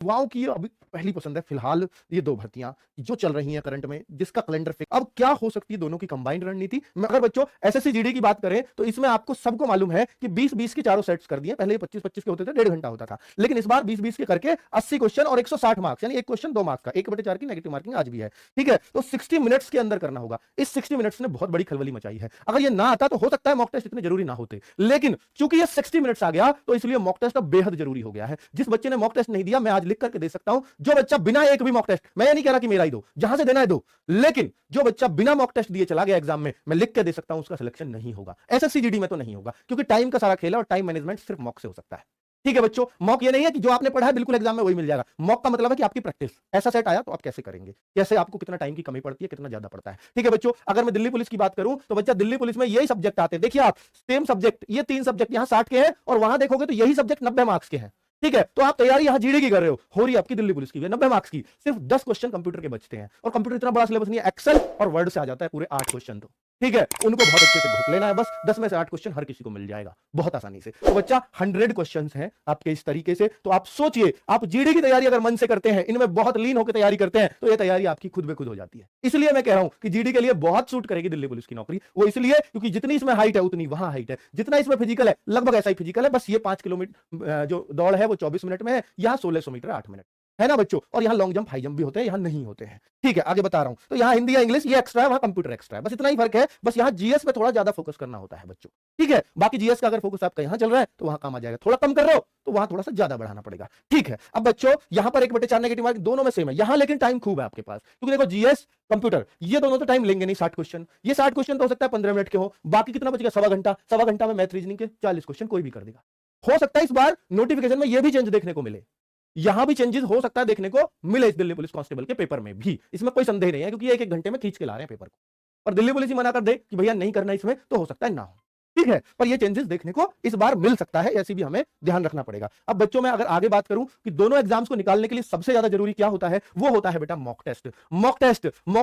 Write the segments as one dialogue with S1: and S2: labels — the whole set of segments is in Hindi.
S1: युवाओं की अभी पहली पसंद है फिलहाल ये दो भर्तियां जो चल रही हैं करंट में, जिसका कैलेंडर फिक्स। अब क्या हो सकती है दोनों की कंबाइंड रणनीति? अगर बच्चों एसएससी जीडी की बात करें तो इसमें आपको सबको मालूम है कि 20-20 के चारों सेट्स कर दिए। पहले 25-25 के होते थे, 1.5 घंटा होता था, लेकिन इस बार 20-20 के करके 80 क्वेश्चन और 160 मार्क्स, यानी एक क्वेश्चन 2 मार्क्स का, 1/4 की नेगेटिव मार्किंग आज भी है। ठीक है, तो 60 मिनट्स के अंदर करना होगा। इस 60 मिनट्स ने बहुत बड़ी खलबली मचाई है। अगर ये ना आता तो हो सकता है मॉक टेस्ट इतने जरूरी ना होते, लेकिन चूंकि ये 60 मिनट्स आ गया तो इसलिए मॉक टेस्ट अब बेहद जरूरी हो गया है। जिस बच्चे ने मॉक टेस्ट नहीं दिया, मैं आज लिख करके दे सकता हूं, जो बच्चा बिना एक भी मॉक टेस्ट, मैं ये नहीं कह रहा कि मेरा ही दो, जहां से देना है दो, लेकिन जो बच्चा बिना मॉक टेस्ट दिए चला गया एग्जाम में, मैं लिख के दे सकता हूं उसका सिलेक्शन नहीं होगा। एसएससी जीडी में तो नहीं होगा, क्योंकि टाइम का सारा खेल है और टाइम मैनेजमेंट सिर्फ मॉक से हो सकता है। ठीक है बच्चों, मॉक ये नहीं है कि जो आपने पढ़ा है बिल्कुल एग्जाम में वही मिल जाएगा। मॉक का मतलब है कि आपकी प्रैक्टिस, ऐसा सेट आया तो आप कैसे करेंगे, कैसे आपको कितना टाइम की कमी पड़ती है, कितना ज्यादा पड़ता है। ठीक है बच्चों, अगर मैं दिल्ली पुलिस की बात करूं तो बच्चा दिल्ली पुलिस में यही सब्जेक्ट आते हैं। देखिए आप, सेम सब्जेक्ट, ये 3 सब्जेक्ट यहां 60 के हैं और वहां देखोगे तो यही सब्जेक्ट 90 मार्क्स के हैं। ठीक है, तो आप तैयारी यहां जीडी की कर रहे हो रही है आपकी दिल्ली पुलिस की 90 मार्क्स की, सिर्फ 10 क्वेश्चन कंप्यूटर के बचते हैं, और कंप्यूटर इतना बड़ा सिलेबस नहीं है, एक्सेल और वर्ड से आ जाता है पूरे 8 क्वेश्चन। तो ठीक है, उनको बहुत अच्छे से घोट लेना है, बस 10 में से 8 क्वेश्चन हर किसी को मिल जाएगा बहुत आसानी से। तो बच्चा 100 क्वेश्चंस हैं आपके इस तरीके से। तो आप सोचिए, आप जीडी की तैयारी अगर मन से करते हैं, इनमें बहुत लीन होकर तैयारी करते हैं, तो ये तैयारी आपकी खुद ब खुद हो जाती है। इसलिए मैं कह रहा हूं कि जीडी के लिए बहुत सूट करेगी दिल्ली पुलिस की नौकरी। वो इसलिए क्योंकि जितनी इसमें हाइट है उतनी वहां हाइट है, जितना इसमें फिजिकल है लगभग ऐसा ही फिजिकल है, बस ये 5 किलोमीटर जो दौड़ है वो 24 मिनट में है, यहां 1600 मीटर 8 मिनट है ना बच्चों। और यहाँ लॉन्ग जंप हाई जंप भी होते हैं, यहाँ नहीं होते हैं। ठीक है, आगे बता रहा हूं। तो यहाँ हिंदी या इंग्लिश ये एक्स्ट्रा है, वहां कंप्यूटर एक्स्ट्रा है, बस इतना ही फर्क है। बस यहाँ जीएस पे थोड़ा ज्यादा फोकस करना होता है बच्चों। ठीक है, बाकी जीएस का अगर फोकस आपका यहाँ चल रहा है तो वहां काम आ जाएगा, थोड़ा कम कर रहे हो तो वहां थोड़ा सा ज्यादा बढ़ाना पड़ेगा। ठीक है, अब बच्चों यहाँ पर 1/4 नेगेटिव मार्क दोनों में सेम है, यहाँ लेकिन टाइम खूब है आपके पास, क्योंकि देखो जीएस कंप्यूटर ये दोनों तो टाइम लेंगे नहीं। 60 क्वेश्चन, ये 60 क्वेश्चन तो हो सकता है 15 मिनट के हो, बाकी कितना बचेगा, सवा घंटा में मैथ रीजनिंग के 40 क्वेश्चन कोई भी कर देगा। हो सकता है इस बार नोटिफिकेशन में ये भी चेंज देखने को मिले, यहां भी चेंजेस हो सकता है देखने को मिले इस दिल्ली पुलिस कांस्टेबल के पेपर में भी, इसमें कोई संदेह नहीं है, क्योंकि एक घंटे में खींच के ला रहे हैं पेपर को। और दिल्ली पुलिस ही मना कर दे कि भैया नहीं करना इसमें, तो हो सकता है ना हो। ठीक है, पर ये चेंजेस देखने को इस बार मिल सकता है, ऐसी भी हमें ध्यान रखना पड़ेगा। अब बच्चों में अगर आगे बात करूं कि दोनों एग्जाम्स को निकालने के लिए सबसे ज्यादा जरूरी क्या होता है, वो होता है बेटा मॉक टेस्ट। मॉक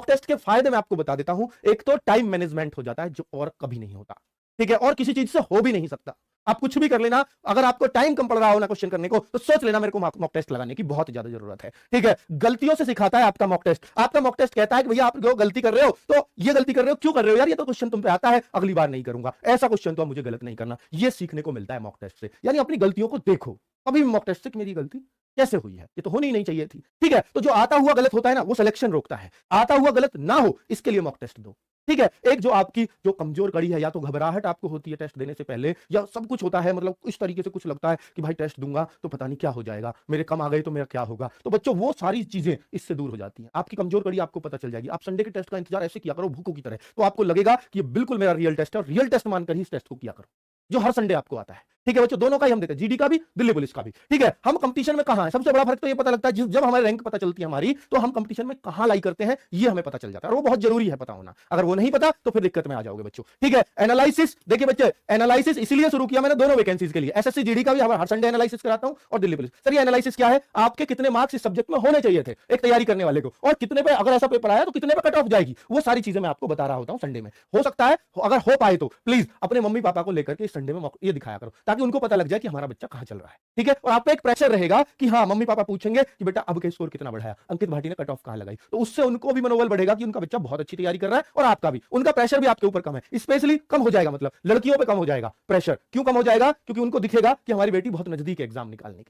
S1: टेस्ट के फायदे मैं आपको बता देता हूं। एक तो टाइम मैनेजमेंट हो जाता है, जो और कभी नहीं होता। ठीक है, और किसी चीज से हो भी नहीं सकता। आप कुछ भी कर लेना, अगर आपको टाइम कम पड़ रहा हो ना क्वेश्चन करने को, तो सोच लेना मेरे को मॉक टेस्ट लगाने की बहुत ज्यादा जरूरत है। ठीक है, गलतियों से सिखाता है आपका मॉक टेस्ट। आपका मॉक टेस्ट कहता है कि भैया आप जो गलती कर रहे हो, तो ये गलती कर रहे हो क्यों कर रहे हो यार, ये तो क्वेश्चन तुम पे आता है, अगली बार नहीं करूंगा, ऐसा क्वेश्चन तो मुझे गलत नहीं करना। ये सीखने को मिलता है मॉक टेस्ट से, यानी अपनी गलतियों को देखो कभी भी मॉक टेस्ट से कि मेरी गलती कैसे हुई है, ये तो होनी नहीं चाहिए थी। ठीक है, तो जो आता हुआ गलत होता है ना, वो सिलेक्शन रोकता है। आता हुआ गलत ना हो इसके लिए मॉक टेस्ट दो। ठीक है, एक जो आपकी जो कमजोर कड़ी है, या तो घबराहट आपको होती है टेस्ट देने से पहले, या सब कुछ होता है मतलब इस तरीके से कुछ लगता है कि भाई टेस्ट दूंगा तो पता नहीं क्या हो जाएगा, मेरे कम आ गए तो मेरा क्या होगा, तो बच्चों वो सारी चीजें इससे दूर हो जाती हैं। आपकी कमजोर कड़ी आपको पता चल जाएगी। आप संडे के टेस्ट का इंतजार ऐसे किया करो भूखों की तरह, तो आपको लगेगा कि ये बिल्कुल मेरा रियल टेस्ट है, और रियल टेस्ट मानकर ही इस टेस्ट को किया करो जो हर संडे आपको आता है। ठीक है बच्चों, दोनों का ही हम देते हैं, जीडी का भी, दिल्ली पुलिस का भी। ठीक है, हम कंपटीशन में कहां है, सबसे बड़ा फर्क तो ये पता लगता है जब हमारी रैंक पता चलती है हमारी, तो हम कंपटीशन में कहां लाई करते हैं ये हमें पता चल जाता है, और वो बहुत जरूरी है पता होना। अगर वो नहीं पता तो फिर दिक्कत में आ जाओगे बच्चों। ठीक है, एनालिसिस देखिए बच्चे, एनालिसिस इसलिए शुरू किया मैंने दोनों वैकेंसीज के लिए, एसएससी जीडी का भी हर संडे एनालिसिस कराता हूं, और दिल्ली पुलिस। सर ये एनालिसिस क्या है, आपके कितने मार्क्स इस सब्जेक्ट में होने चाहिए थे एक तैयारी करने वाले को, और कितने पे अगर ऐसा पेपर आया तो कितने पे कट ऑफ जाएगी, वो सारी चीजें मैं आपको बता रहा होता हूं संडे में। हो सकता है अगर हो पाए तो प्लीज अपने मम्मी पापा को लेकर के संडे में ये दिखाया करो, ताकि उनको पता लग जाए कि हमारा बच्चा कहां चल रहा है। ठीक है, और आप पे एक प्रेशर रहेगा कि हाँ मम्मी पापा पूछेंगे कि बेटा अब के स्कोर कितना बढ़ाया, अंकित भाटी ने कट ऑफ कहां लगाई, तो उससे उनको भी मनोबल बढ़ेगा कि उनका बच्चा बहुत अच्छी तैयारी कर रहा है, और आपका भी, उनका प्रेशर भी आपके ऊपर कम है, स्पेशली कम हो जाएगा, मतलब लड़कियों पे कम हो जाएगा प्रेशर। क्यों कम हो जाएगा, क्योंकि उनको दिखेगा कि हमारी बेटी बहुत नजदीक है एग्जाम निकालने के।